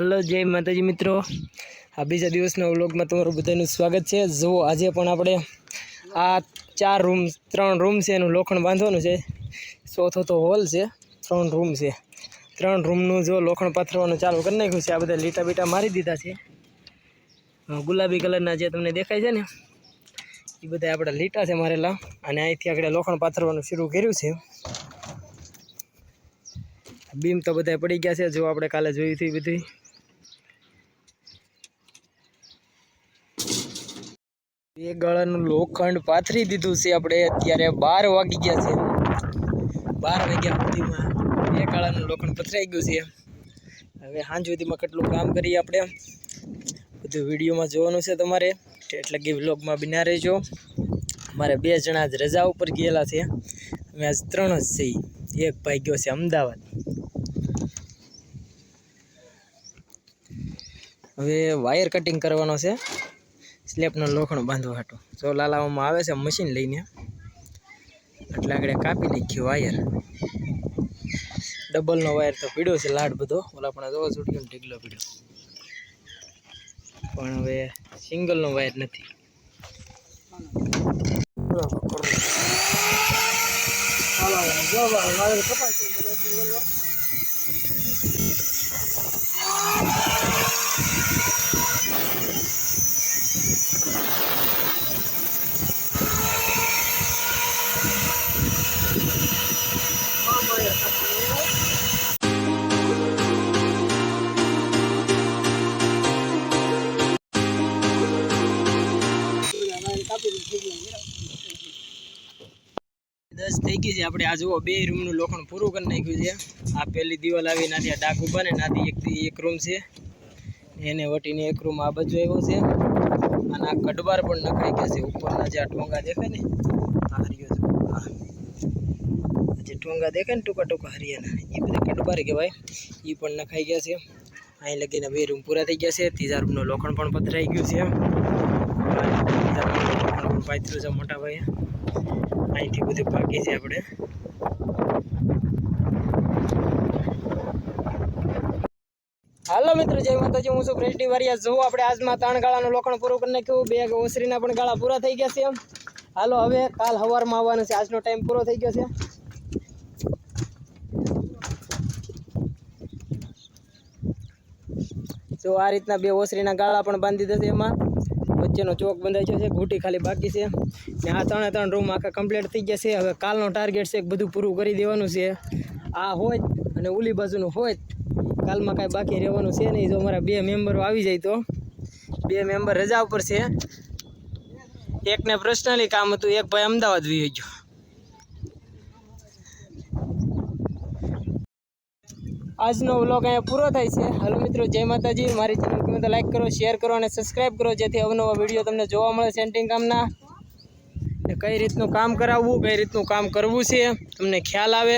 Hello જય માતાજી મિત્રો, આ બીજા દિવસના વ્લોગમાં તમારું બધાનું સ્વાગત છે। જો આજે પણ આપણે આ 3 રૂમ છે એનું લોખંડ બાંધવાનું છે। ચોથો તો હોલ છે, 3 રૂમ છે। 3 રૂમનું જો લોખંડ પાથરવાનું ચાલુ કરી નાખ્યું છે। આ બધા લીટા બીટા મારી દીધા છે। ગુલાબી કલરના જે તમને દેખાય છે ને એ બધા આપણા લીટા છે મારેલા, અને અહીંથી આપણે લોખંડ પાથરવાનું શરૂ કર્યું છે। બીમ તો બધા પડી ગયા છે, જો આપણે કાલે જોઈ હતી બધી। એક ગાળાનું લોખંડ પાથરી દીધું છે આપણે। અત્યારે 12 વાગી ગયા છે। 12 વાગ્યા સુધીમાં એક ગાળાનું લોખંડ પથરાઈ ગયું છે। હવે સાંજ સુધીમાં કેટલું કામ કરીએ આપણે બધું વિડીયોમાં જોવાનું છે તમારે, એટલે કે વ્લોગમાં બન્યા રહેજો। અમારે 2 જણા જ રજા ઉપર ગયેલા છે, અમે આજ 3 જ છીએ। એક ભાઈ ગયો છે અમદાવાદ। હવે વાયર કટિંગ કરવાનો છે સ્લેબનો લોખંડ બાંધવા હાટું। જો લાલાવામાં આવે છે મશીન લઈને, એટલે આગળ કાપી નાખ્યું વાયર। ડબલનો વાયર તો પીડ્યો છે લાડ બધો, ઓલા પણ જો છૂટ્યો ઢીગલો પીડ્યો, પણ હવે સિંગલનો વાયર નથી। દસ થઈ ગઈ છે આપણે। આ જુઓ 2 રૂમનું લોખંડ પૂરું કરી નાખ્યું છે। આ પહેલી દિવાલ આવી નાથી આ ડાક ઉભા ને નાથી એક રૂમ છે, એને વટીને એક રૂમ આ બાજુ આવ્યો છે। અને આ કડબાર પણ નખાઈ ગયા છે। ઉપરના જે આ ઠોંગા દેખાય ને, આ હરિયો જે ઠોંગા દેખાય ને ટૂંકા ટૂંકા હરિયાના, એ બધા કડબાર કહેવાય, એ પણ નખાઈ ગયા છે। અહીં લગીને 2 રૂમ પૂરા થઈ ગયા છે। 3જા રૂમનું લોખંડ પણ પથરાઈ ગયું છે। 3જા રૂમનું લોખંડ પણ પાથર્યું છે મોટા ભાઈએ। અહીંથી બધું બાકી છે આપણે। હાલો મિત્રો, જય માતાજી, હું છું પ્રેસડી વારિયા। જો આપણે આજમાં 3 ગાળાનું લોખંડ પૂરું કરી નાખ્યું। 2 ઓસરીના પણ ગાળા પૂરા થઈ ગયા છે। હાલો હવે કાલ સવારમાં આવવાનું છે, આજનો ટાઈમ પૂરો થઈ ગયો છે। જો આ રીતના 2 ઓસરીના ગાળા પણ બાંધી દીધા છે। એમાં વચ્ચેનો ચોક બંધાઈ છે, ઘૂંટી ખાલી બાકી છે, ને આ 3 રૂમ આખા કમ્પ્લીટ થઈ ગયા છે। હવે કાલનો ટાર્ગેટ છે બધું પૂરું કરી દેવાનું છે। આ હોય અને ઓલી બાજુનું હોય, કાલમાં કાંઈ બાકી રહેવાનું છે નહીં। જો અમારા 2 મેમ્બરો આવી જાય તો 2 મેમ્બર રજા ઉપર છે। એકને પર્સનલી કામ હતું, એક ભાઈ અમદાવાદ વહી ગયો। આજનો વ્લોગ અહીંયા પૂરો થાય છે। હાલો મિત્રો, જય માતાજી। મારી ચેનલ ગમે તો લાઈક કરો, શેર કરો અને સબસ્ક્રાઈબ કરો, જેથી અવનવા વિડીયો તમને જોવા મળે સેન્ટિંગ કામના, ને કઈ રીતનું કામ કરાવવું, કઈ રીતનું કામ કરવું છે તમને ખ્યાલ આવે।